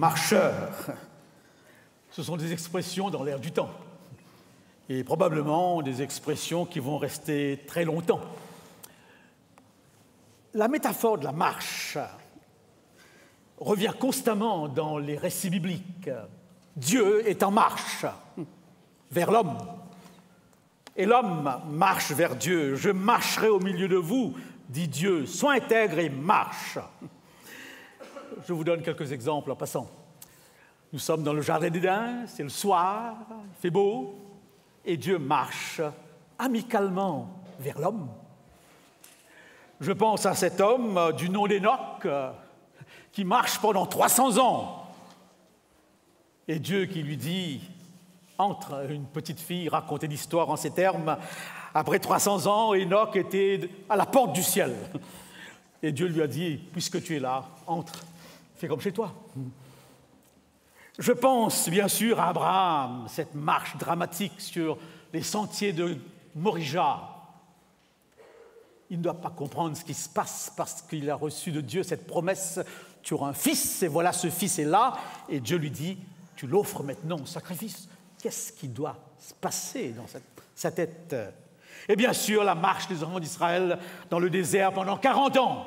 marcheur. Ce sont des expressions dans l'air du temps et probablement des expressions qui vont rester très longtemps. La métaphore de la marche revient constamment dans les récits bibliques. Dieu est en marche vers l'homme et l'homme marche vers Dieu. « Je marcherai au milieu de vous », dit Dieu, « sois intègre et marche ». Je vous donne quelques exemples en passant. Nous sommes dans le jardin d'Éden, c'est le soir, il fait beau, et Dieu marche amicalement vers l'homme. Je pense à cet homme du nom d'Enoch qui marche pendant 300 ans. Et Dieu qui lui dit, entre une petite fille raconter l'histoire en ces termes, après 300 ans, Enoch était à la porte du ciel. Et Dieu lui a dit, puisque tu es là, entre, fais comme chez toi. Je pense bien sûr à Abraham, cette marche dramatique sur les sentiers de Morija. Il ne doit pas comprendre ce qui se passe parce qu'il a reçu de Dieu cette promesse, tu auras un fils, et voilà ce fils est là, et Dieu lui dit, tu l'offres maintenant au sacrifice. Qu'est-ce qui doit se passer dans sa tête? Et bien sûr, la marche des enfants d'Israël dans le désert pendant 40 ans.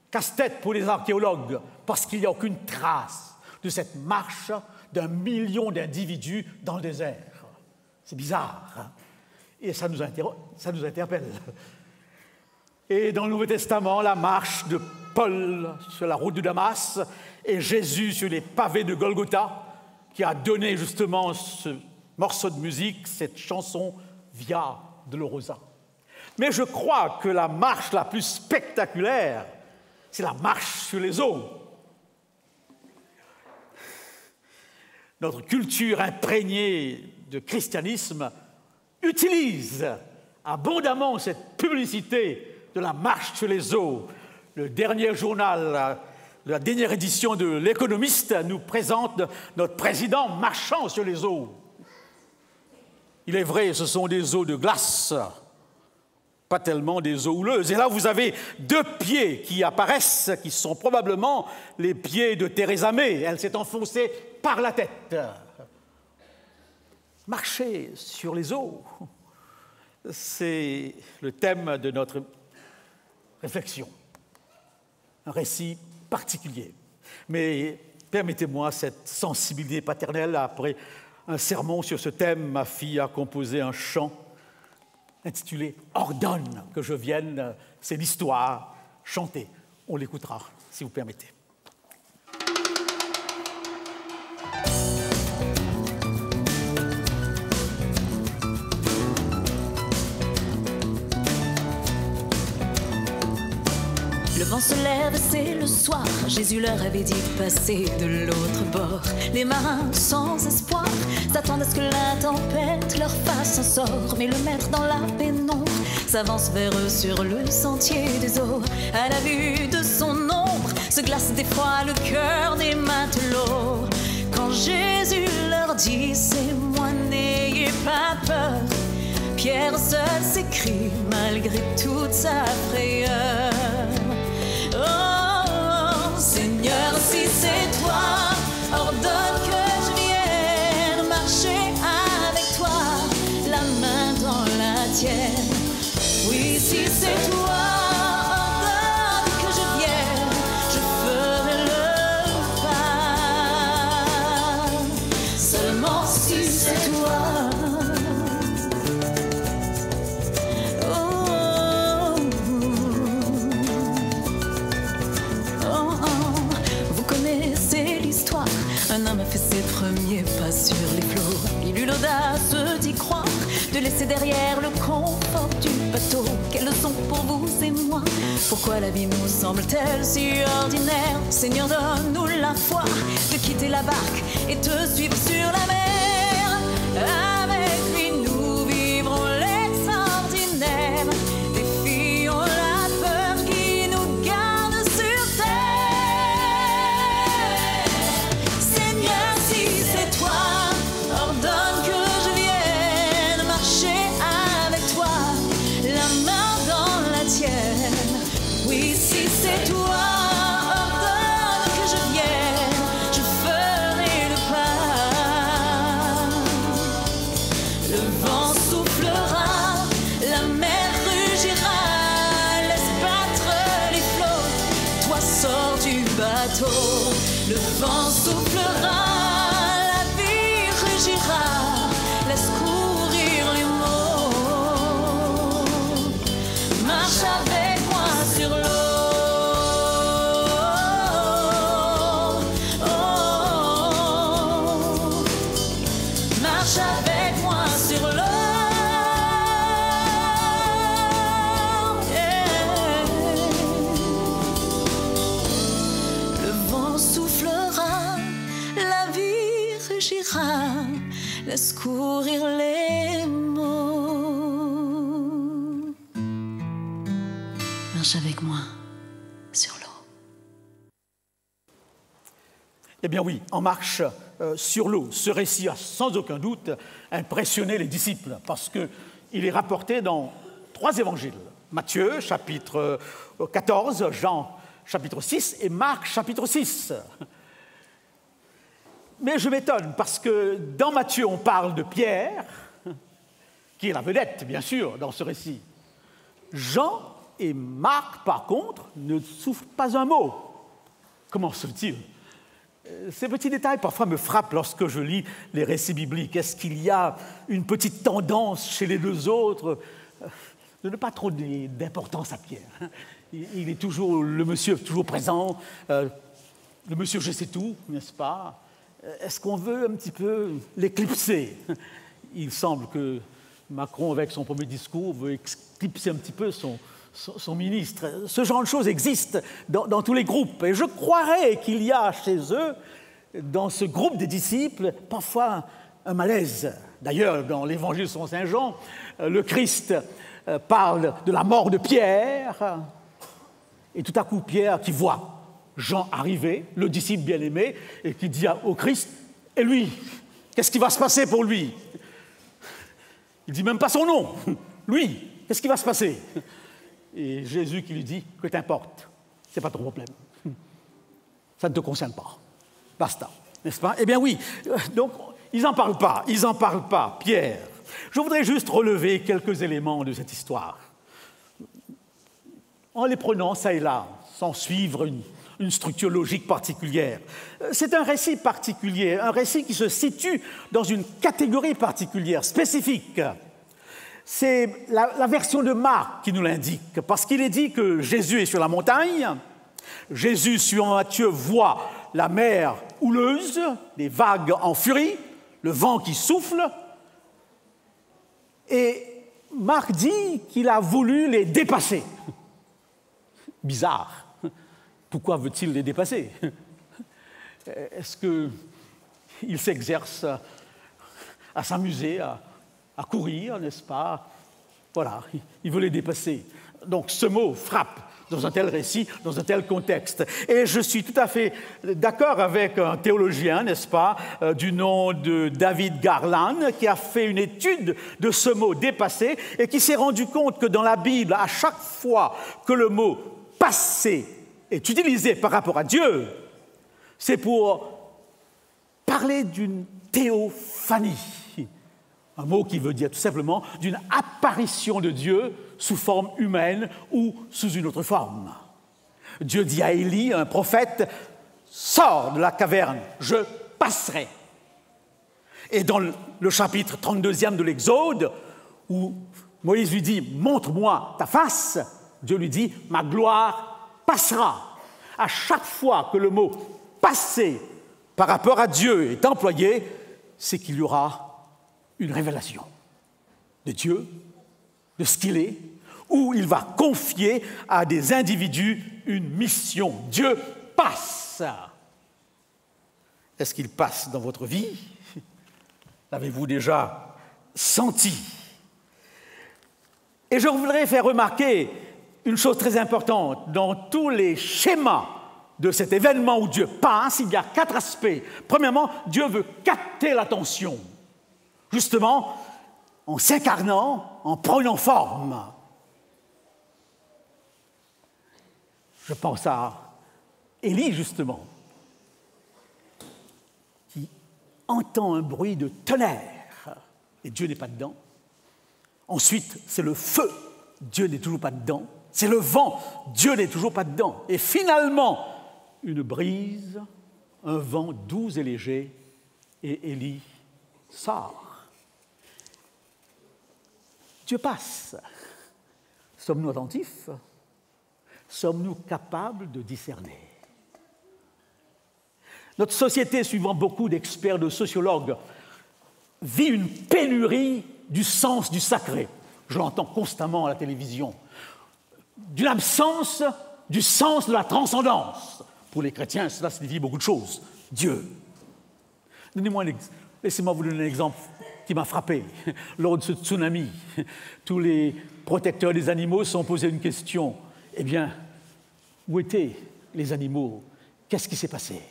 Casse-tête pour les archéologues, parce qu'il n'y a aucune trace de cette marche d'1 million d'individus dans le désert. C'est bizarre, hein? Et ça nous interpelle. Et dans le Nouveau Testament, la marche de Paul sur la route de Damas et Jésus sur les pavés de Golgotha, qui a donné justement ce morceau de musique, cette chanson Via Dolorosa. Mais je crois que la marche la plus spectaculaire, c'est la marche sur les eaux. Notre culture imprégnée de christianisme utilise abondamment cette publicité de la marche sur les eaux. Le dernier journal, la dernière édition de l'Économiste nous présente notre président marchant sur les eaux. Il est vrai, ce sont des eaux de glace, pas tellement des eaux houleuses. Et là, vous avez 2 pieds qui apparaissent, qui sont probablement les pieds de Theresa May. Elle s'est enfoncée par la tête. Marcher sur les eaux, c'est le thème de notre réflexion. Un récit particulier. Mais permettez-moi cette sensibilité paternelle. Après un sermon sur ce thème, ma fille a composé un chant intitulé « Ordonne que je vienne ». C'est l'histoire chantée. On l'écoutera, si vous permettez. Le vent se lève, c'est le soir. Jésus leur avait dit de passer de l'autre bord. Les marins sans espoir s'attendent à ce que la tempête leur fasse un sort. Mais le maître dans la pénombre s'avance vers eux sur le sentier des eaux. À la vue de son ombre se glace d'effroi le cœur des matelots. Quand Jésus leur dit, c'est moi, n'ayez pas peur, Pierre seul s'écrie malgré toute sa frayeur. Oh, Seigneur, si c'est toi, ordonne que je vienne marcher avec toi, la main dans la tienne. Oui, si c'est toi, ordonne que je vienne, je ferai le pas. Seulement si c'est toi. Un homme a fait ses premiers pas sur les flots. Il eut l'audace d'y croire, de laisser derrière le confort du bateau. Quelle leçon pour vous et moi? Pourquoi la vie nous semble-t-elle si ordinaire? Seigneur, donne-nous la foi de quitter la barque et te suivre sur la mer. Avec lui nous vivrons l'extraordinaire. Défions la peur qui nous garde sur terre. Ordonne que je vienne marcher avec toi, la main dans la tienne. Oui, si c'est toi, ordonne que je vienne, je bateau. Le vent soufflera, la vie rugira, laisse courir les mots. Marche avec moi sur l'eau. Marche avec moi sur l'eau. Laisse courir les mots. Marche avec moi sur l'eau. Eh bien oui, En marche sur l'eau. Ce récit a sans aucun doute impressionné les disciples parce qu'il est rapporté dans 3 évangiles. Matthieu, chapitre 14, Jean, chapitre 6 et Marc, chapitre 6. Mais je m'étonne parce que dans Matthieu, on parle de Pierre, qui est la vedette, bien sûr, dans ce récit. Jean et Marc, par contre, ne souffrent pas un mot. Comment se fait-il ? Ces petits détails, parfois, me frappent lorsque je lis les récits bibliques. Est-ce qu'il y a une petite tendance chez les 2 autres de ne pas trop donner d'importance à Pierre ? Il est toujours, le monsieur est toujours présent, le monsieur je sais tout, n'est-ce pas ? Est-ce qu'on veut un petit peu l'éclipser ? Il semble que Macron, avec son premier discours, veut éclipser un petit peu son ministre. Ce genre de choses existe dans tous les groupes. Et je croirais qu'il y a chez eux, dans ce groupe des disciples, parfois un malaise. D'ailleurs, dans l'Évangile selon saint Jean, le Christ parle de la mort de Pierre. Et tout à coup, Pierre, qui voit Jean arriver, le disciple bien-aimé, et qui dit au Christ, « Et lui, qu'est-ce qui va se passer pour lui ?» Il ne dit même pas son nom. « Lui, qu'est-ce qui va se passer ?» Et Jésus qui lui dit, « Que t'importe, ce n'est pas ton problème. Ça ne te concerne pas. Basta. » N'est-ce pas ? Eh bien oui, donc ils n'en parlent pas, Pierre. Je voudrais juste relever quelques éléments de cette histoire. En les prenant ça et là, sans suivre une structure logique particulière. C'est un récit particulier, un récit qui se situe dans une catégorie particulière, spécifique. C'est la version de Marc qui nous l'indique, parce qu'il est dit que Jésus est sur la montagne, Jésus, suivant Matthieu, voit la mer houleuse, des vagues en furie, le vent qui souffle, et Marc dit qu'il a voulu les dépasser. Bizarre. Pourquoi veut-il les dépasser ? Est-ce qu'il s'exerce à s'amuser, à courir, n'est-ce pas ? Voilà, il veut les dépasser. Donc ce mot frappe dans un tel récit, dans un tel contexte. Et je suis tout à fait d'accord avec un théologien, n'est-ce pas, du nom de David Garland, qui a fait une étude de ce mot « dépasser » et qui s'est rendu compte que dans la Bible, à chaque fois que le mot « passer » est utilisé par rapport à Dieu, c'est pour parler d'une théophanie, un mot qui veut dire tout simplement d'une apparition de Dieu sous forme humaine ou sous une autre forme. Dieu dit à Élie, un prophète, « Sors de la caverne, je passerai ». Et dans le chapitre 32e de l'Exode, où Moïse lui dit « Montre-moi ta face », Dieu lui dit « Ma gloire passera ». À chaque fois que le mot « passer » par rapport à Dieu est employé, c'est qu'il y aura une révélation de Dieu, de ce qu'il est, où il va confier à des individus une mission. Dieu passe. Est-ce qu'il passe dans votre vie ? L'avez-vous déjà senti ? Et je voudrais faire remarquer une chose très importante. Dans tous les schémas de cet événement où Dieu passe, il y a 4 aspects. Premièrement, Dieu veut capter l'attention, justement en s'incarnant, en prenant forme. Je pense à Élie, justement, qui entend un bruit de tonnerre, et Dieu n'est pas dedans. Ensuite, c'est le feu, Dieu n'est toujours pas dedans. C'est le vent, Dieu n'est toujours pas dedans. Et finalement, une brise, un vent doux et léger, et Élie sort. Dieu passe. Sommes-nous attentifs? Sommes-nous capables de discerner? Notre société, suivant beaucoup d'experts, de sociologues, vit une pénurie du sens du sacré. Je l'entends constamment à la télévision. D'une absence du sens de la transcendance. Pour les chrétiens, cela signifie beaucoup de choses. Dieu. Laissez-moi vous donner un exemple qui m'a frappé. Lors de ce tsunami, tous les protecteurs des animaux se sont posés une question. Eh bien, où étaient les animaux? Qu'est-ce qui s'est passé?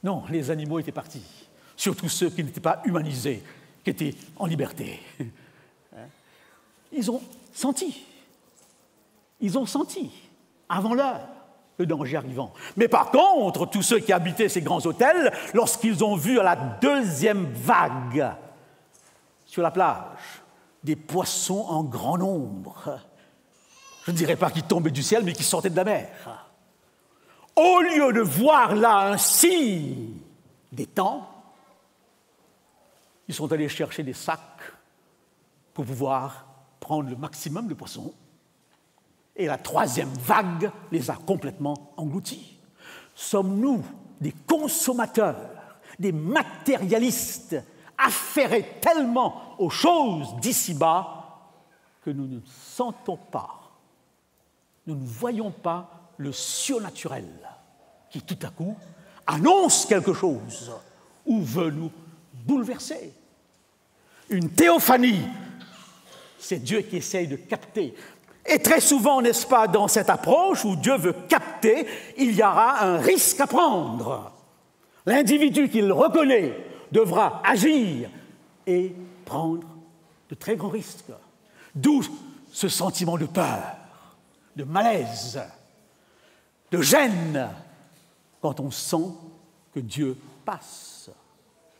Non, les animaux étaient partis. Surtout ceux qui n'étaient pas humanisés, qui étaient en liberté. Ils ont senti, avant l'heure, le danger arrivant. Mais par contre, tous ceux qui habitaient ces grands hôtels, lorsqu'ils ont vu à la deuxième vague, sur la plage, des poissons en grand nombre, je ne dirais pas qui tombaient du ciel, mais qui sortaient de la mer, au lieu de voir là un signe des temps, ils sont allés chercher des sacs pour pouvoir prendre le maximum de poissons. Et la troisième vague les a complètement engloutis. Sommes-nous des consommateurs, des matérialistes, affairés tellement aux choses d'ici-bas que nous ne sentons pas, nous ne voyons pas le surnaturel qui tout à coup annonce quelque chose ou veut nous bouleverser. Une théophanie, c'est Dieu qui essaye de capter. Et très souvent, n'est-ce pas, dans cette approche où Dieu veut capter, il y aura un risque à prendre. L'individu qu'il reconnaît devra agir et prendre de très grands risques. D'où ce sentiment de peur, de malaise, de gêne, quand on sent que Dieu passe.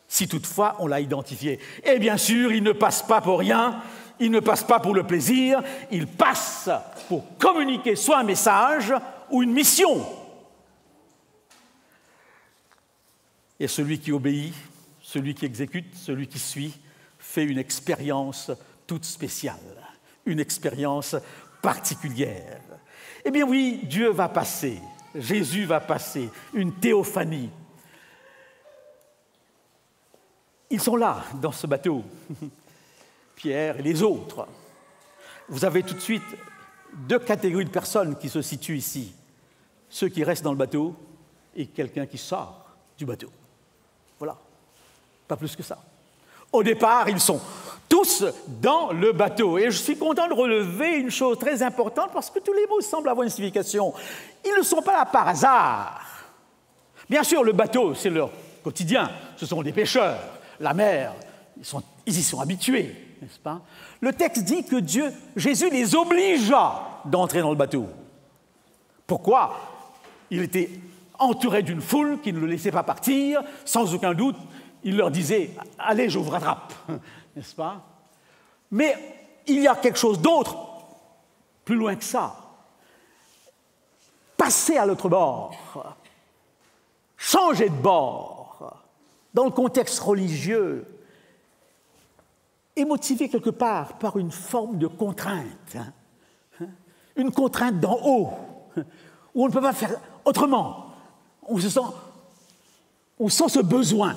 Si toutefois on l'a identifié. Et bien sûr, il ne passe pas pour rien, il ne passe pas pour le plaisir, il passe pour communiquer soit un message ou une mission. Et celui qui obéit, celui qui exécute, celui qui suit, fait une expérience toute spéciale, une expérience particulière. Eh bien oui, Dieu va passer, Jésus va passer, une théophanie. Ils sont là, dans ce bateau, Pierre et les autres. Vous avez tout de suite deux catégories de personnes qui se situent ici. Ceux qui restent dans le bateau et quelqu'un qui sort du bateau. Voilà, pas plus que ça. Au départ, ils sont tous dans le bateau. Et je suis content de relever une chose très importante parce que tous les mots semblent avoir une signification. Ils ne sont pas là par hasard. Bien sûr, le bateau, c'est leur quotidien. Ce sont des pêcheurs. La mer, ils y sont habitués, n'est-ce pas? Le texte dit que Jésus les obligea d'entrer dans le bateau. Pourquoi? Il était entouré d'une foule qui ne le laissait pas partir. Sans aucun doute, il leur disait « Allez, je vous rattrape », n'est-ce pas? Mais il y a quelque chose d'autre, plus loin que ça. Passer à l'autre bord, changer de bord, dans le contexte religieux, est motivé quelque part par une forme de contrainte, une contrainte d'en haut, où on ne peut pas faire autrement. On sent ce besoin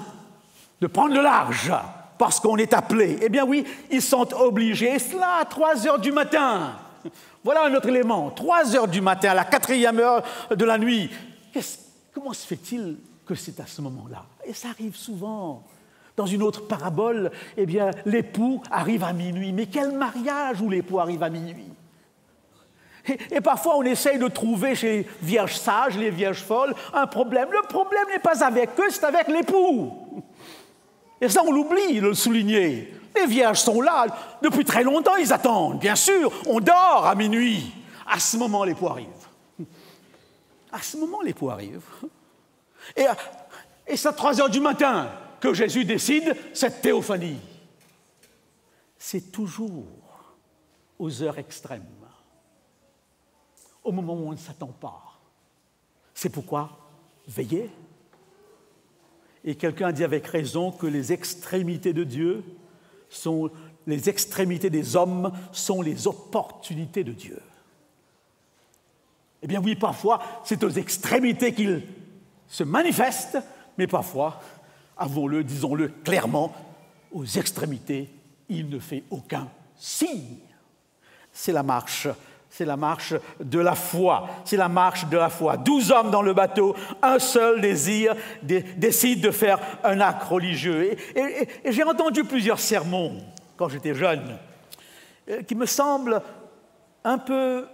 de prendre le large parce qu'on est appelé. Eh bien oui, ils sont obligés, et cela à 3 heures du matin. Voilà un autre élément, 3 heures du matin, à la 4e heure de la nuit. Comment se fait-il que c'est à ce moment-là? Et ça arrive souvent. Dans une autre parabole, eh bien, l'époux arrive à minuit. Mais quel mariage où l'époux arrive à minuit? Et parfois, on essaye de trouver chez les vierges sages, les vierges folles, un problème. Le problème n'est pas avec eux, c'est avec l'époux. Et ça, on l'oublie de le souligner. Les vierges sont là. Depuis très longtemps, ils attendent. Bien sûr, on dort à minuit. À ce moment, l'époux arrive. À ce moment, l'époux arrive. Et c'est à 3 heures du matin que Jésus décide cette théophanie. C'est toujours aux heures extrêmes, au moment où on ne s'attend pas. C'est pourquoi veillez. Et quelqu'un a dit avec raison que les extrémités de Dieu sont les extrémités des hommes sont les opportunités de Dieu. Eh bien oui, parfois, c'est aux extrémités qu'il se manifeste, mais parfois, avouons-le, disons-le clairement, aux extrémités, il ne fait aucun signe. C'est la marche de la foi. C'est la marche de la foi. 12 hommes dans le bateau, un seul désir, décide de faire un acte religieux. Et j'ai entendu plusieurs sermons, quand j'étais jeune, qui me semblent un peu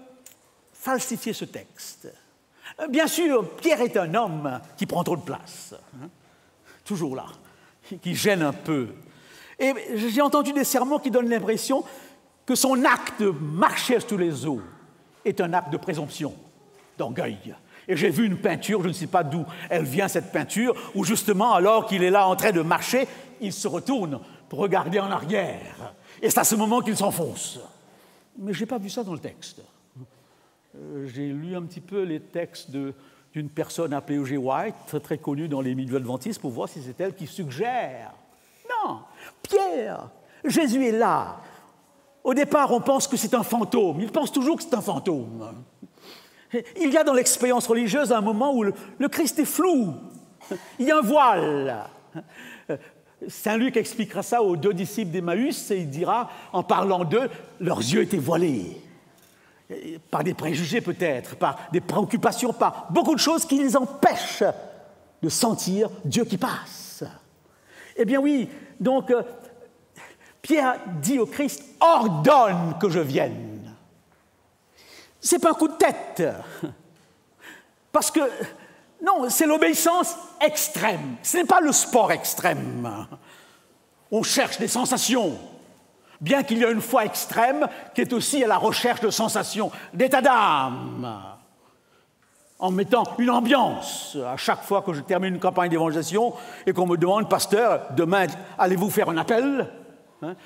falsifier ce texte. Bien sûr, Pierre est un homme qui prend trop de place, toujours là, qui gêne un peu. Et j'ai entendu des sermons qui donnent l'impression que son acte de marcher sur les eaux est un acte de présomption, d'orgueil. Et j'ai vu une peinture, je ne sais pas d'où elle vient cette peinture, où justement, alors qu'il est là en train de marcher, il se retourne pour regarder en arrière. Et c'est à ce moment qu'il s'enfonce. Mais je n'ai pas vu ça dans le texte. J'ai lu un petit peu les textes d'une personne appelée E.G. White, très, très connue dans les milieux adventistes, pour voir si c'est elle qui suggère. Non, Pierre, Jésus est là. Au départ, on pense que c'est un fantôme. Il pense toujours que c'est un fantôme. Il y a dans l'expérience religieuse un moment où le Christ est flou. Il y a un voile. Saint Luc expliquera ça aux 2 disciples d'Emmaüs et il dira, en parlant d'eux, leurs yeux étaient voilés. Par des préjugés peut-être, par des préoccupations, par beaucoup de choses qui les empêchent de sentir Dieu qui passe. Eh bien oui, donc Pierre dit au Christ, ordonne que je vienne. Ce n'est pas un coup de tête, parce que, non, c'est l'obéissance extrême, ce n'est pas le sport extrême. On cherche des sensations, bien qu'il y ait une foi extrême qui est aussi à la recherche de sensations, d'état d'âme, en mettant une ambiance. À chaque fois que je termine une campagne d'évangélisation et qu'on me demande, pasteur, demain, allez-vous faire un appel ?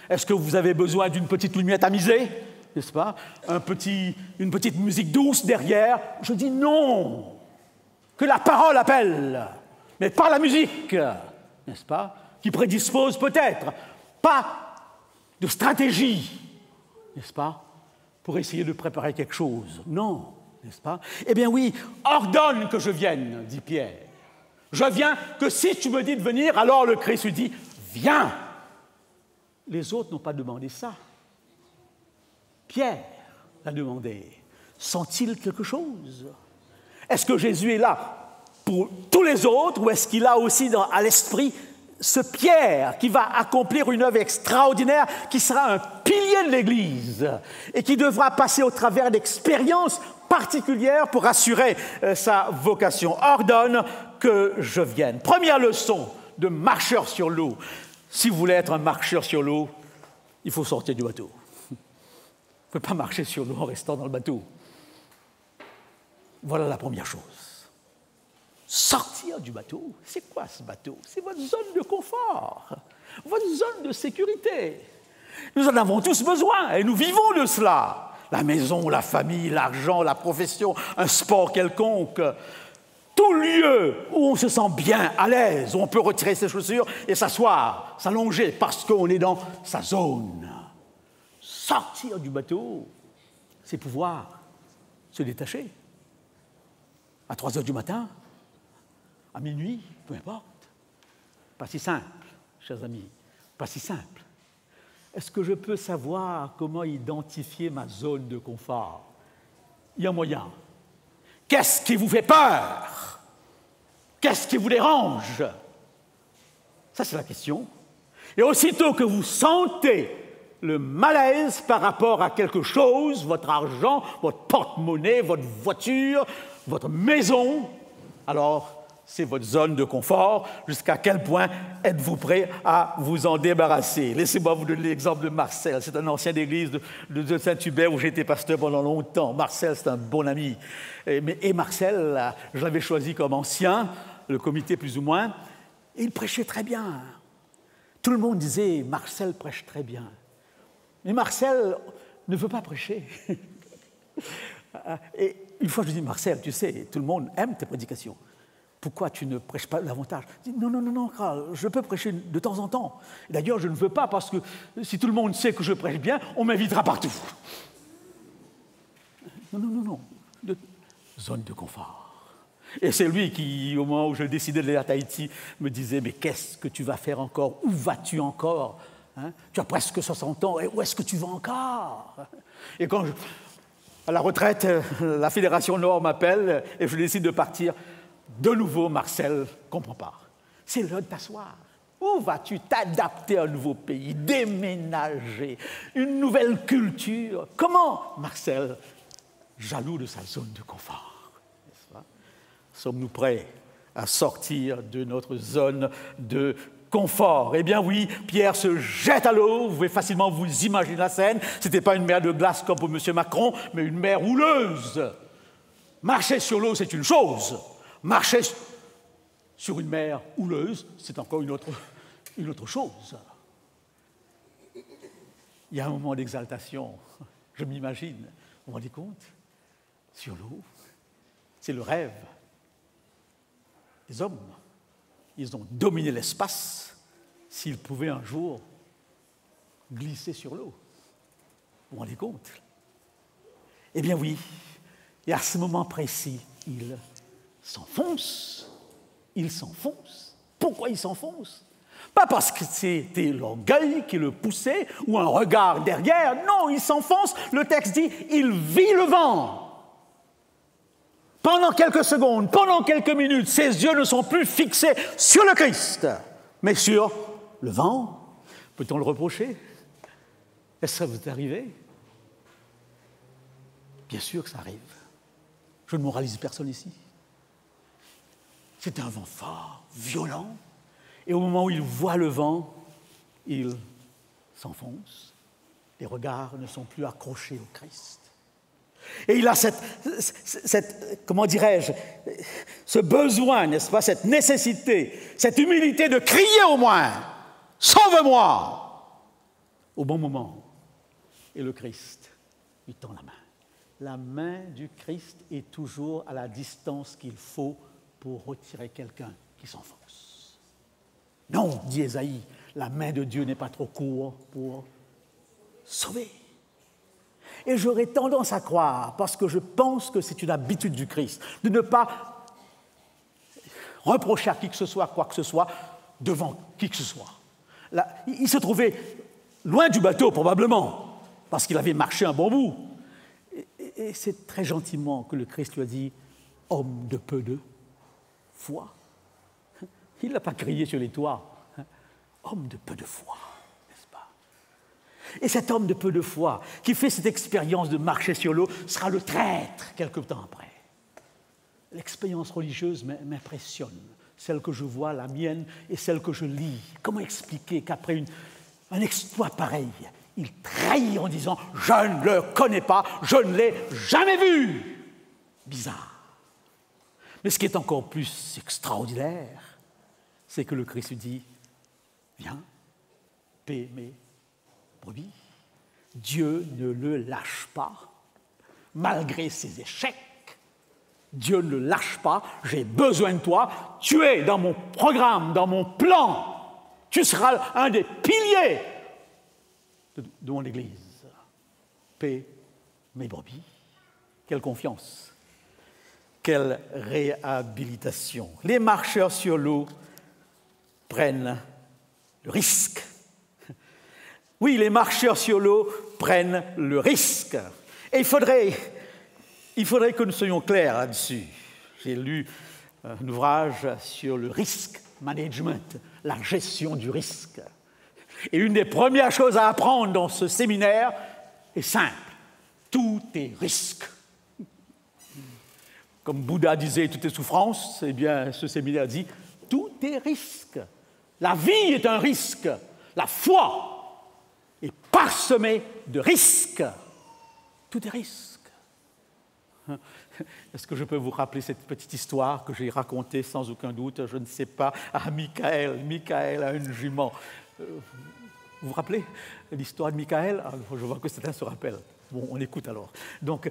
Est-ce que vous avez besoin d'une petite lumière tamisée, n'est-ce pas ? Une petite musique douce derrière ? Je dis non, que la parole appelle, mais pas la musique, n'est-ce pas ? Qui prédispose peut-être, pas de stratégie, n'est-ce pas, pour essayer de préparer quelque chose. Non, n'est-ce pas? Eh bien oui, ordonne que je vienne, dit Pierre. Je viens que si tu me dis de venir, alors le Christ lui dit, viens. Les autres n'ont pas demandé ça. Pierre l'a demandé. Sent-il quelque chose? Est-ce que Jésus est là pour tous les autres ou est-ce qu'il a aussi à l'esprit ce Pierre qui va accomplir une œuvre extraordinaire, qui sera un pilier de l'Église et qui devra passer au travers d'expériences particulières pour assurer sa vocation. Ordonne que je vienne. Première leçon de marcheur sur l'eau. Si vous voulez être un marcheur sur l'eau, il faut sortir du bateau. Vous ne pouvez pas marcher sur l'eau en restant dans le bateau. Voilà la première chose. Sortir du bateau, c'est quoi ce bateau? C'est votre zone de confort, votre zone de sécurité. Nous en avons tous besoin et nous vivons de cela. La maison, la famille, l'argent, la profession, un sport quelconque. Tout lieu où on se sent bien, à l'aise, où on peut retirer ses chaussures et s'asseoir, s'allonger parce qu'on est dans sa zone. Sortir du bateau, c'est pouvoir se détacher. À 3 heures du matin, à minuit, peu importe. Pas si simple, chers amis, pas si simple. Est-ce que je peux savoir comment identifier ma zone de confort? Il y a un moyen. Qu'est-ce qui vous fait peur? Qu'est-ce qui vous dérange? Ça, c'est la question. Et aussitôt que vous sentez le malaise par rapport à quelque chose, votre argent, votre porte-monnaie, votre voiture, votre maison, alors c'est votre zone de confort. Jusqu'à quel point êtes-vous prêt à vous en débarrasser? Laissez-moi vous donner l'exemple de Marcel. C'est un ancien d'église de Saint-Hubert où j'ai été pasteur pendant longtemps. Marcel, c'est un bon ami. Et Marcel, je l'avais choisi comme ancien, le comité plus ou moins, et il prêchait très bien. Tout le monde disait, Marcel prêche très bien. Mais Marcel ne veut pas prêcher. Et une fois, je lui dis, Marcel, tu sais, tout le monde aime tes prédications. Pourquoi tu ne prêches pas davantage? Il dit, non, Karl, je peux prêcher de temps en temps. D'ailleurs, je ne veux pas parce que si tout le monde sait que je prêche bien, on m'invitera partout. Non. Zone de confort. Et c'est lui qui, au moment où je décidais d'aller à Tahiti, me disait, mais qu'est-ce que tu vas faire encore? Où vas-tu encore? Tu as presque 60 ans, et où est-ce que tu vas encore? Et quand à la retraite, la Fédération Nord m'appelle et je décide de partir. De nouveau, Marcel ne comprend pas. C'est l'heure de t'asseoir. Où vas-tu t'adapter à un nouveau pays, déménager, une nouvelle culture? Comment, Marcel, jaloux de sa zone de confort, n'est-ce pas? Sommes-nous prêts à sortir de notre zone de confort? Eh bien oui, Pierre se jette à l'eau. Vous pouvez facilement vous imaginer la scène. Ce n'était pas une mer de glace comme pour M. Macron, mais une mer houleuse. Marcher sur l'eau, c'est une chose. Marcher sur une mer houleuse, c'est encore une autre chose. Il y a un moment d'exaltation, je m'imagine. Vous vous rendez compte? Sur l'eau, c'est le rêve des hommes. Ils ont dominé l'espace s'ils pouvaient un jour glisser sur l'eau. Vous vous rendez compte? Eh bien oui, et à ce moment précis, ils s'enfonce. Pourquoi il s'enfonce? Pas parce que c'était l'orgueil qui le poussait ou un regard derrière. Non, il s'enfonce. Le texte dit, il vit le vent. Pendant quelques secondes, pendant quelques minutes, ses yeux ne sont plus fixés sur le Christ, mais sur le vent. Peut-on le reprocher? Est-ce que ça vous est arrivé? Bien sûr que ça arrive. Je ne moralise personne ici. C'est un vent fort, violent, et au moment où il voit le vent, il s'enfonce. Les regards ne sont plus accrochés au Christ. Et il a comment dirais-je, ce besoin, n'est-ce pas, cette nécessité, cette humilité de crier au moins « Sauve-moi !» au bon moment. Et le Christ lui tend la main. La main du Christ est toujours à la distance qu'il faut pour retirer quelqu'un qui s'enfonce. Non, dit Ésaïe, la main de Dieu n'est pas trop courte pour sauver. Et j'aurais tendance à croire, parce que je pense que c'est une habitude du Christ, de ne pas reprocher à qui que ce soit, quoi que ce soit, devant qui que ce soit. Là, il se trouvait loin du bateau, probablement, parce qu'il avait marché un bon bout. Et c'est très gentiment que le Christ lui a dit « Homme de peu de foi ». Il n'a pas crié sur les toits. « Homme de peu de foi », n'est-ce pas? Et cet homme de peu de foi, qui fait cette expérience de marcher sur l'eau, sera le traître quelque temps après. L'expérience religieuse m'impressionne, celle que je vois, la mienne, et celle que je lis. Comment expliquer qu'après un exploit pareil, il trahit en disant « Je ne le connais pas, je ne l'ai jamais vu ». Bizarre. Mais ce qui est encore plus extraordinaire, c'est que le Christ lui dit « Viens, paie mes brebis ». Dieu ne le lâche pas, malgré ses échecs. Dieu ne le lâche pas, j'ai besoin de toi, tu es dans mon programme, dans mon plan, tu seras un des piliers de mon Église. Paix mes brebis. Quelle confiance, quelle réhabilitation. Les marcheurs sur l'eau prennent le risque. Oui, les marcheurs sur l'eau prennent le risque. Et il faudrait que nous soyons clairs là-dessus. J'ai lu un ouvrage sur le risk management, la gestion du risque. Et une des premières choses à apprendre dans ce séminaire est simple. Tout est risque. Comme Bouddha disait tout est souffrance, eh bien ce séminaire dit tout est risque. La vie est un risque. La foi est parsemée de risques. Tout est risque. Est-ce que je peux vous rappeler cette petite histoire que j'ai racontée sans aucun doute, je ne sais pas, à Michael. Michael a une jument. Vous vous rappelez l'histoire de Michael? Je vois que certains se rappellent. Bon, on écoute alors. Donc,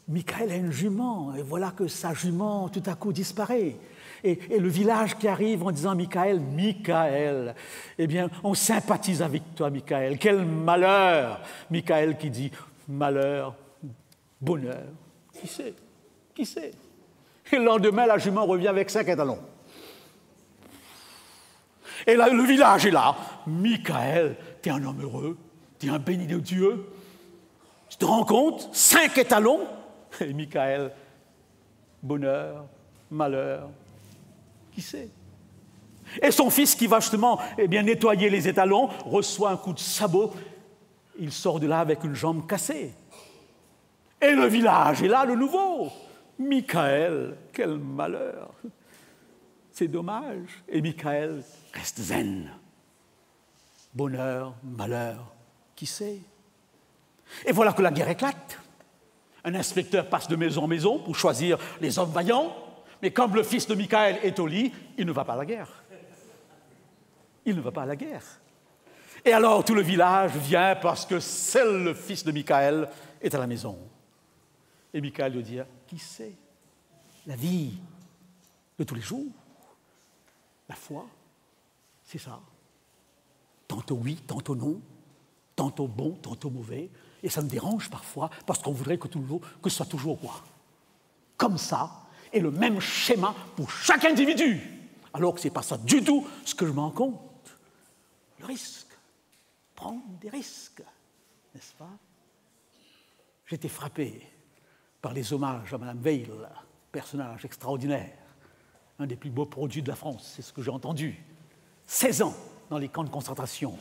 Michaël a une jument, et voilà que sa jument tout à coup disparaît. Et le village qui arrive en disant « Michaël, Michaël », eh bien, on sympathise avec toi, Michaël. Quel malheur! Michaël qui dit « malheur, bonheur ». Qui sait? Qui sait? Et le lendemain, la jument revient avec 5 étalons. Et là, le village est là. « Michaël, t'es un homme heureux, t'es un béni de Dieu. Tu te rends compte? 5 étalons ?» Et Michaël, bonheur, malheur, qui sait? Et son fils qui va justement nettoyer les étalons reçoit un coup de sabot. Il sort de là avec une jambe cassée. Et le village est là de nouveau. Michaël, quel malheur! C'est dommage. Et Michaël reste zen. Bonheur, malheur, qui sait? Et voilà que la guerre éclate. Un inspecteur passe de maison en maison pour choisir les hommes vaillants, mais comme le fils de Michaël est au lit, il ne va pas à la guerre. Il ne va pas à la guerre. Et alors tout le village vient parce que seul le fils de Michaël est à la maison. Et Michaël lui dit, qui sait? La vie de tous les jours, la foi, c'est ça. Tantôt oui, tantôt non, tantôt bon, tantôt mauvais. Et ça me dérange parfois, parce qu'on voudrait que ce soit toujours quoi? Comme ça, et le même schéma pour chaque individu. Alors que ce n'est pas ça du tout ce que je me rends compte. Le risque, prendre des risques, n'est-ce pas? J'ai été frappé par les hommages à Mme Veil, personnage extraordinaire, un des plus beaux produits de la France, c'est ce que j'ai entendu. 16 ans dans les camps de concentration,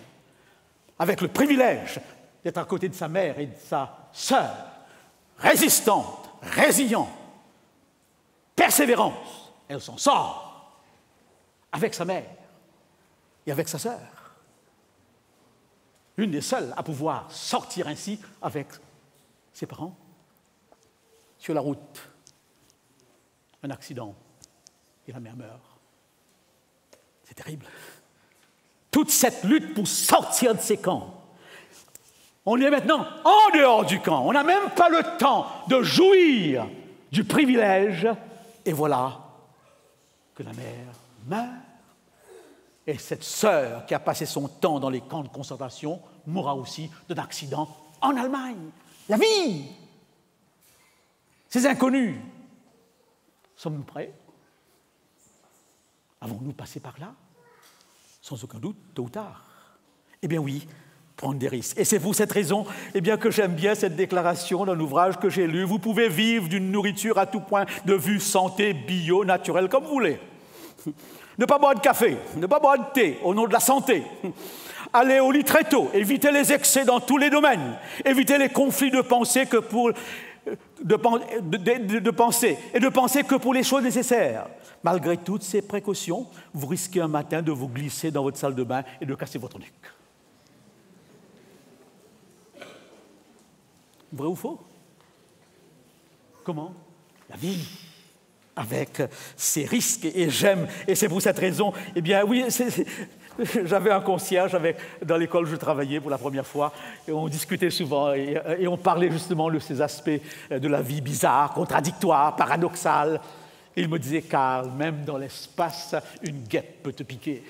avec le privilège d'être à côté de sa mère et de sa sœur, résistante, résiliente, persévérance. Elle s'en sort avec sa mère et avec sa sœur. Une des seules à pouvoir sortir ainsi avec ses parents. Sur la route, un accident et la mère meurt. C'est terrible. Toute cette lutte pour sortir de ces camps. On est maintenant en dehors du camp. On n'a même pas le temps de jouir du privilège. Et voilà que la mère meurt. Et cette sœur qui a passé son temps dans les camps de concentration mourra aussi d'un accident en Allemagne. La vie! Ces inconnus, sommes-nous prêts? Avons-nous passé par là? Sans aucun doute, tôt ou tard. Eh bien oui, prendre des risques. Et c'est pour cette raison que j'aime bien cette déclaration dans l'ouvrage que j'ai lu. Vous pouvez vivre d'une nourriture à tout point de vue santé, bio, naturelle, comme vous voulez. Ne pas boire de café, ne pas boire de thé au nom de la santé. Aller au lit très tôt, éviter les excès dans tous les domaines, éviter les conflits de pensée de penser que pour les choses nécessaires. Malgré toutes ces précautions, vous risquez un matin de vous glisser dans votre salle de bain et de casser votre nuque. Vrai ou faux? Comment? La vie, avec ses risques, et j'aime, et c'est pour cette raison, oui, j'avais un concierge dans l'école où je travaillais pour la première fois, et on discutait souvent, et on parlait justement de ces aspects de la vie bizarres, contradictoires, paradoxales. Et il me disait, Karl, même dans l'espace, une guêpe peut te piquer.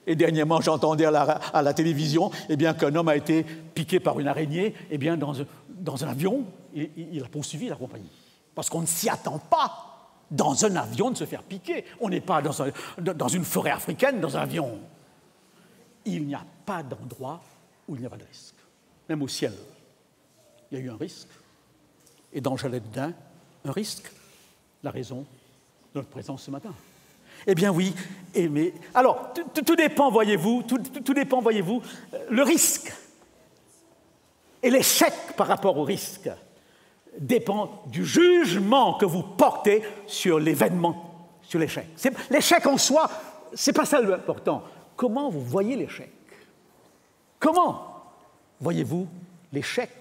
Et dernièrement, j'entendais à la télévision qu'un homme a été piqué par une araignée dans un avion. Il a poursuivi la compagnie. Parce qu'on ne s'y attend pas dans un avion de se faire piquer. On n'est pas dans une forêt africaine, dans un avion. Il n'y a pas d'endroit où il n'y a pas de risque. Même au ciel, il y a eu un risque. Et dans le chalet de Dain, un risque. La raison de notre présence ce matin. Eh bien oui, mais alors, tout dépend, voyez-vous, tout dépend, voyez-vous, le risque et l'échec par rapport au risque dépend du jugement que vous portez sur l'événement, sur l'échec. L'échec en soi, c'est pas ça l'important. Comment vous voyez l'échec? Comment voyez-vous l'échec?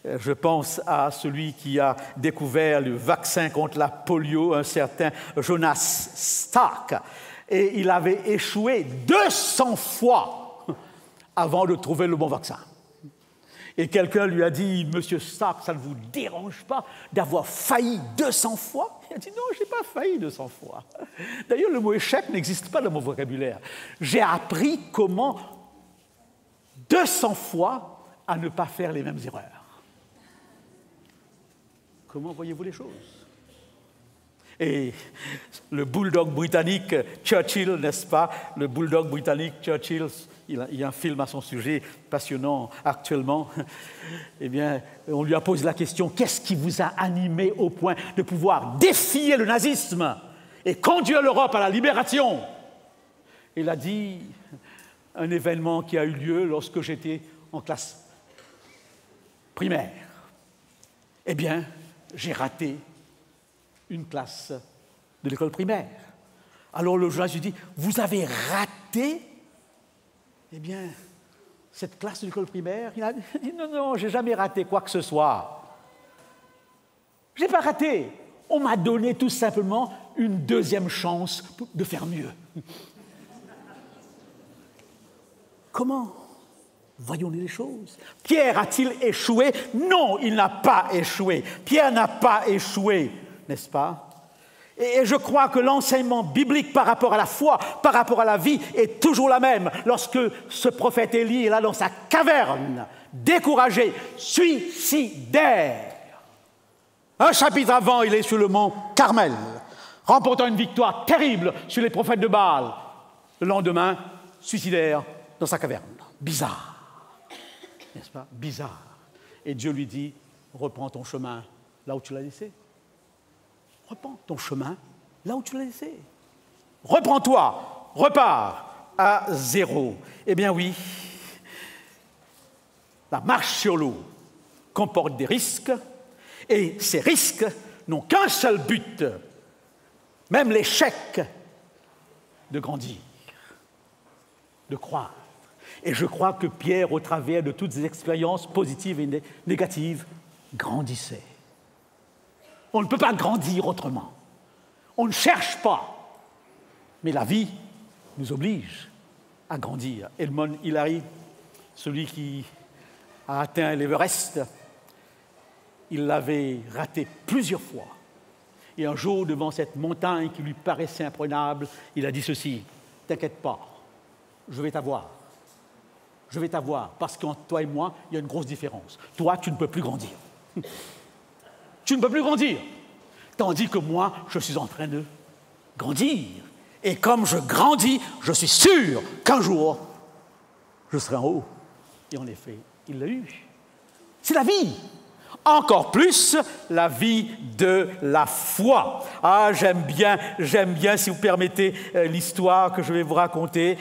Je pense à celui qui a découvert le vaccin contre la polio, un certain Jonas Stark. Et il avait échoué 200 fois avant de trouver le bon vaccin. Et quelqu'un lui a dit, « Monsieur Stark, ça ne vous dérange pas d'avoir failli 200 fois ?» Il a dit, « Non, je n'ai pas failli 200 fois. » D'ailleurs, le mot « échec » n'existe pas dans mon vocabulaire. J'ai appris comment 200 fois à ne pas faire les mêmes erreurs. Comment voyez-vous les choses? Et le bulldog britannique Churchill, n'est-ce pas? Le bulldog britannique Churchill, il y a un film à son sujet passionnant actuellement. Eh bien, on lui a posé la question, qu'est-ce qui vous a animé au point de pouvoir défier le nazisme et conduire l'Europe à la libération? Il a dit, un événement qui a eu lieu lorsque j'étais en classe primaire. Eh bien, j'ai raté une classe de l'école primaire. Alors le journaliste lui dit, vous avez raté, eh bien, cette classe de l'école primaire? Il a dit, non, non, je n'ai jamais raté quoi que ce soit. Je n'ai pas raté. On m'a donné tout simplement une deuxième chance de faire mieux. Comment voyons-nous les choses? Pierre a-t-il échoué? Non, il n'a pas échoué. Pierre n'a pas échoué, n'est-ce pas? Et je crois que l'enseignement biblique par rapport à la foi, par rapport à la vie, est toujours la même. Lorsque ce prophète Élie est là dans sa caverne, découragé, suicidaire. Un chapitre avant, il est sur le mont Carmel, remportant une victoire terrible sur les prophètes de Baal. Le lendemain, suicidaire dans sa caverne. Bizarre, n'est-ce pas? Bizarre. Et Dieu lui dit, reprends ton chemin là où tu l'as laissé. Reprends ton chemin là où tu l'as laissé. Reprends-toi, repars à zéro. Eh bien oui, la marche sur l'eau comporte des risques, et ces risques n'ont qu'un seul but, même l'échec, de grandir, de croire. Et je crois que Pierre, au travers de toutes ces expériences positives et négatives, grandissait. On ne peut pas grandir autrement. On ne cherche pas. Mais la vie nous oblige à grandir. Edmond Hillary, celui qui a atteint l'Everest, il l'avait raté plusieurs fois. Et un jour, devant cette montagne qui lui paraissait imprenable, il a dit ceci, « T'inquiète pas, je vais t'avoir. Je vais t'avoir, parce qu'entre toi et moi, il y a une grosse différence. Toi, tu ne peux plus grandir. Tu ne peux plus grandir. Tandis que moi, je suis en train de grandir. Et comme je grandis, je suis sûr qu'un jour, je serai en haut. » Et en effet, il l'a eu. C'est la vie. Encore plus, la vie de la foi. Ah, j'aime bien, si vous permettez, l'histoire que je vais vous raconter,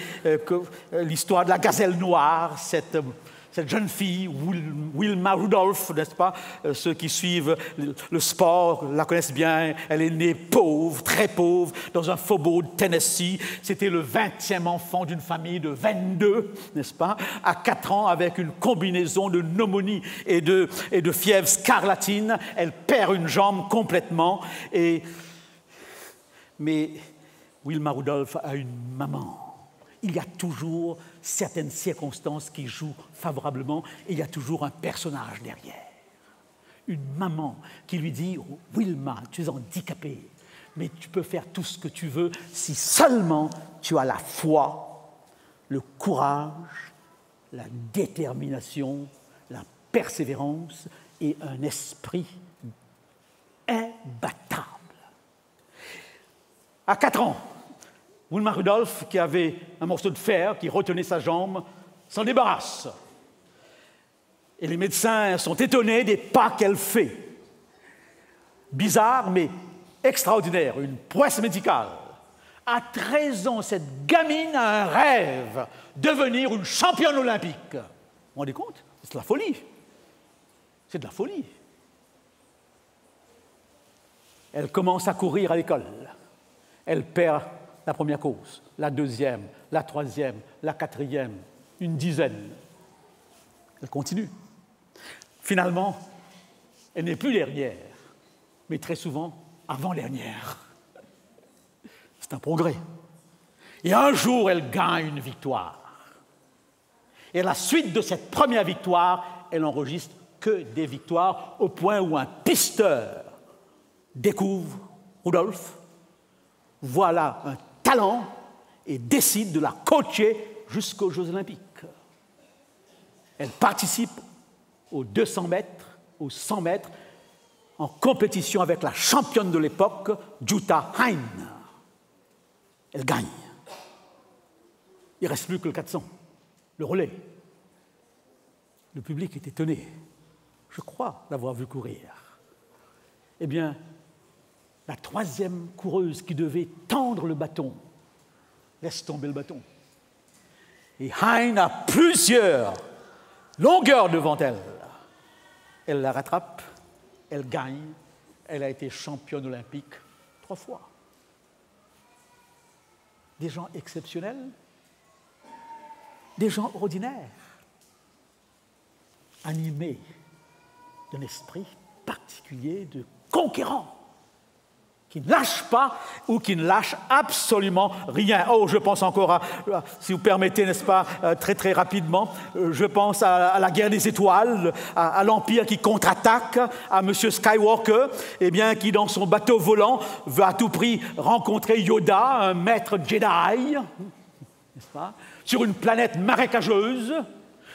l'histoire de la gazelle noire, cette jeune fille, Wilma Rudolph, n'est-ce pas? Ceux qui suivent le sport la connaissent bien. Elle est née pauvre, très pauvre, dans un faubourg de Tennessee. C'était le 20e enfant d'une famille de 22, n'est-ce pas? À 4 ans, avec une combinaison de pneumonie et de fièvre scarlatine, elle perd une jambe complètement. Mais Wilma Rudolph a une maman. Il y a toujours certaines circonstances qui jouent favorablement et il y a toujours un personnage derrière. Une maman qui lui dit « Wilma, tu es handicapée, mais tu peux faire tout ce que tu veux si seulement tu as la foi, le courage, la détermination, la persévérance et un esprit imbattable. » À 4 ans, Wilma Rudolph, qui avait un morceau de fer qui retenait sa jambe, s'en débarrasse. Et les médecins sont étonnés des pas qu'elle fait. Bizarre, mais extraordinaire, une prouesse médicale. À 13 ans, cette gamine a un rêve, devenir une championne olympique. Vous vous rendez compte? C'est de la folie. C'est de la folie. Elle commence à courir à l'école. Elle perd la première course, la deuxième, la troisième, la quatrième, une dizaine. Elle continue. Finalement, elle n'est plus dernière, mais très souvent avant-dernière. C'est un progrès. Et un jour, elle gagne une victoire. Et à la suite de cette première victoire, elle n'enregistre que des victoires, au point où un pisteur découvre Rudolph, voit là un talent et décide de la coacher jusqu'aux Jeux Olympiques. Elle participe aux 200 mètres, aux 100 mètres, en compétition avec la championne de l'époque, Jutta Hein. Elle gagne. Il ne reste plus que le 400, le relais. Le public est étonné. Je crois l'avoir vu courir. Eh bien, la troisième coureuse qui devait tendre le bâton laisse tomber le bâton. Et Hein a plusieurs longueurs devant elle. Elle la rattrape, elle gagne, elle a été championne olympique 3 fois. Des gens exceptionnels, des gens ordinaires, animés d'un esprit particulier de conquérant, qui ne lâche pas ou qui ne lâche absolument rien. Oh, je pense encore à, si vous permettez, n'est-ce pas, très très rapidement, je pense à la guerre des étoiles, à l'Empire qui contre-attaque, à M. Skywalker, eh bien, qui dans son bateau volant veut à tout prix rencontrer Yoda, un maître Jedi, n'est-ce pas, sur une planète marécageuse.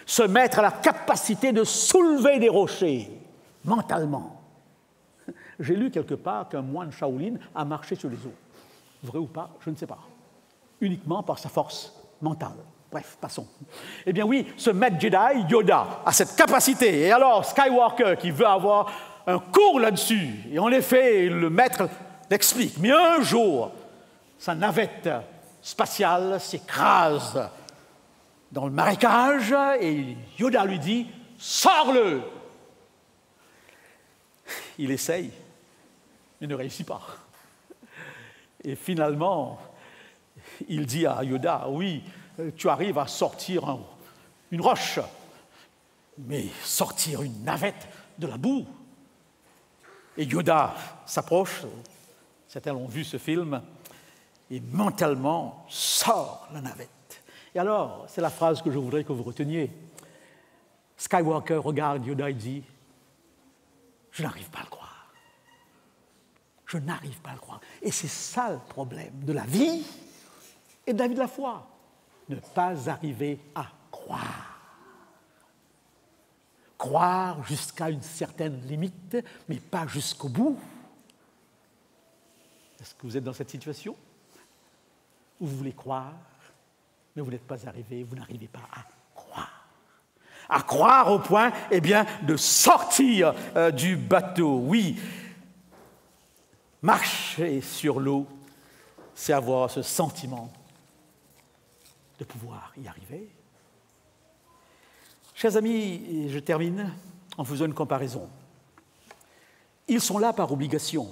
Ce maître a la capacité de soulever des rochers mentalement. J'ai lu quelque part qu'un moine Shaolin a marché sur les eaux. Vrai ou pas, je ne sais pas. Uniquement par sa force mentale. Bref, passons. Eh bien oui, ce maître Jedi, Yoda, a cette capacité. Et alors, Skywalker, qui veut avoir un cours là-dessus, et en effet, le maître l'explique. Mais un jour, sa navette spatiale s'écrase dans le marécage, et Yoda lui dit « Sors-le !» Il essaye, mais ne réussit pas. Et finalement, il dit à Yoda, oui, tu arrives à sortir une roche, mais sortir une navette de la boue. Et Yoda s'approche, certains l'ont vu ce film, et mentalement sort la navette. Et alors, c'est la phrase que je voudrais que vous reteniez. Skywalker regarde Yoda et dit, je n'arrive pas à le croire. Je n'arrive pas à le croire. Et c'est ça le problème de la vie et de la vie de la foi. Ne pas arriver à croire. Croire jusqu'à une certaine limite, mais pas jusqu'au bout. Est-ce que vous êtes dans cette situation où vous voulez croire, mais vous n'êtes pas arrivé, vous n'arrivez pas à croire. À croire au point, eh bien, de sortir du bateau. Oui, marcher sur l'eau, c'est avoir ce sentiment de pouvoir y arriver. Chers amis, je termine en faisant une comparaison. Ils sont là par obligation.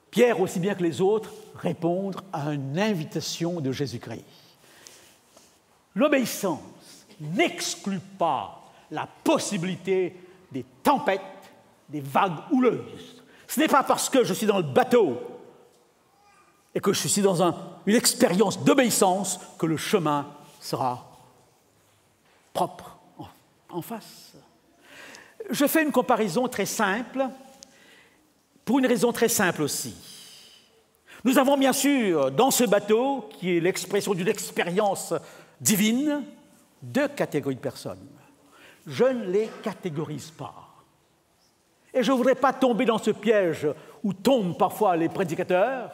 Pierre, aussi bien que les autres, répondent à une invitation de Jésus-Christ. L'obéissance n'exclut pas la possibilité des tempêtes, des vagues houleuses. Ce n'est pas parce que je suis dans le bateau et que je suis dans une expérience d'obéissance que le chemin sera propre en face. Je fais une comparaison très simple, pour une raison très simple aussi. Nous avons bien sûr, dans ce bateau, qui est l'expression d'une expérience divine, 2 catégories de personnes. Je ne les catégorise pas. Et je ne voudrais pas tomber dans ce piège où tombent parfois les prédicateurs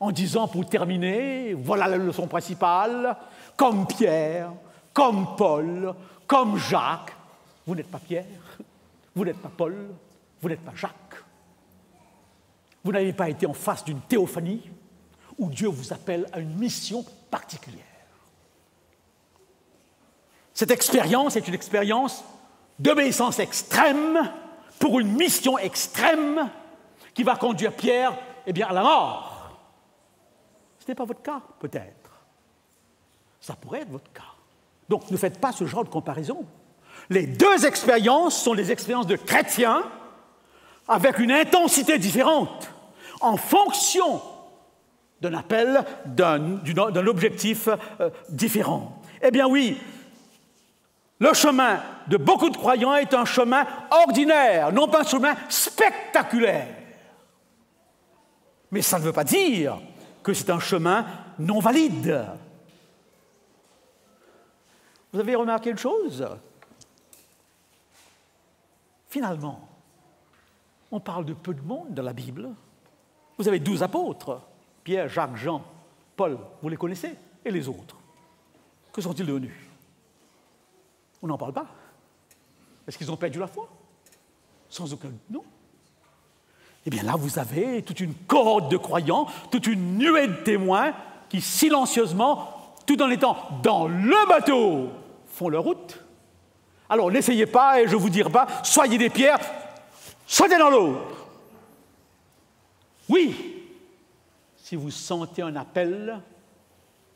en disant, pour terminer, voilà la leçon principale, comme Pierre, comme Paul, comme Jacques. Vous n'êtes pas Pierre, vous n'êtes pas Paul, vous n'êtes pas Jacques. Vous n'avez pas été en face d'une théophanie où Dieu vous appelle à une mission particulière. Cette expérience est une expérience d'obéissance extrême pour une mission extrême qui va conduire Pierre à la mort. Ce n'est pas votre cas, peut-être. Ça pourrait être votre cas. Donc, ne faites pas ce genre de comparaison. Les 2 expériences sont des expériences de chrétiens avec une intensité différente en fonction d'un appel, d'un objectif différent. Eh bien oui, le chemin de beaucoup de croyants est un chemin ordinaire, non pas un chemin spectaculaire. Mais ça ne veut pas dire que c'est un chemin non valide. Vous avez remarqué une chose? Finalement, on parle de peu de monde dans la Bible. Vous avez 12 apôtres, Pierre, Jacques, Jean, Paul, vous les connaissez, et les autres. Que sont-ils devenus? On n'en parle pas. Est-ce qu'ils ont perdu la foi? Sans aucun doute, non. Eh bien là, vous avez toute une cohorte de croyants, toute une nuée de témoins qui silencieusement, tout en étant dans le bateau, font leur route. Alors n'essayez pas, et je ne vous dirai pas, soyez des pierres, sautez dans l'eau. Oui, si vous sentez un appel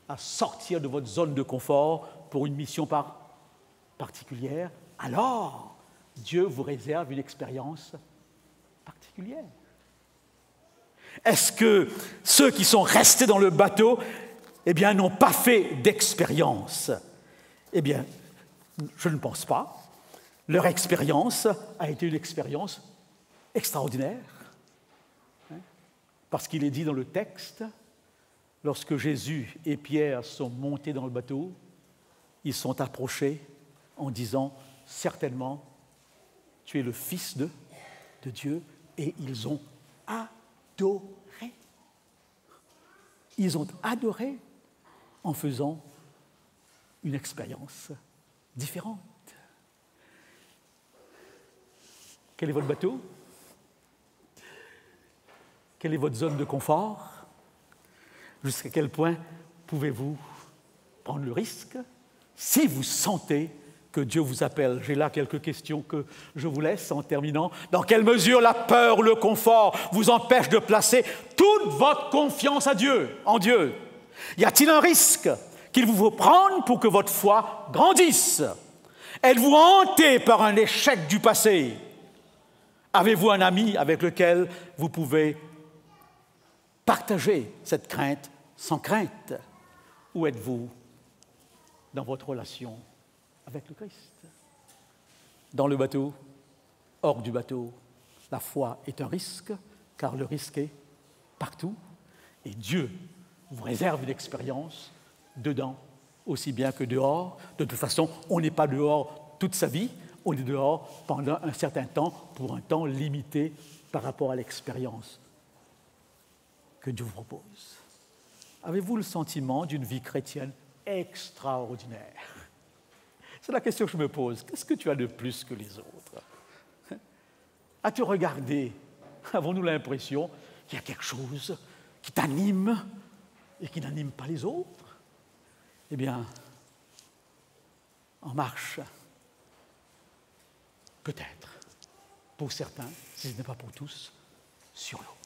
à sortir de votre zone de confort pour une mission particulière, alors Dieu vous réserve une expérience particulière. Est-ce que ceux qui sont restés dans le bateau, eh bien, n'ont pas fait d'expérience? Eh bien, je ne pense pas. Leur expérience a été une expérience extraordinaire. Parce qu'il est dit dans le texte, lorsque Jésus et Pierre sont montés dans le bateau, ils sont approchés en disant « Certainement, tu es le Fils de Dieu » et ils ont adoré. Ils ont adoré en faisant une expérience différente. Quel est votre bateau? Quelle est votre zone de confort? Jusqu'à quel point pouvez-vous prendre le risque si vous sentez que Dieu vous appelle? J'ai là quelques questions que je vous laisse en terminant. Dans quelle mesure la peur ou le confort vous empêche de placer toute votre confiance en Dieu? Y a-t-il un risque qu'il vous faut prendre pour que votre foi grandisse? Êtes-vous hanté par un échec du passé? Avez-vous un ami avec lequel vous pouvez partager cette crainte sans crainte? Où êtes-vous dans votre relation avec le Christ? Dans le bateau, hors du bateau, la foi est un risque, car le risque est partout. Et Dieu vous réserve une expérience dedans, aussi bien que dehors. De toute façon, on n'est pas dehors toute sa vie, on est dehors pendant un certain temps, pour un temps limité par rapport à l'expérience que Dieu vous propose. Avez-vous le sentiment d'une vie chrétienne extraordinaire? C'est la question que je me pose. Qu'est-ce que tu as de plus que les autres? As-tu regardé? Avons-nous l'impression qu'il y a quelque chose qui t'anime et qui n'anime pas les autres? Eh bien, en marche, peut-être, pour certains, si ce n'est pas pour tous, sur l'eau.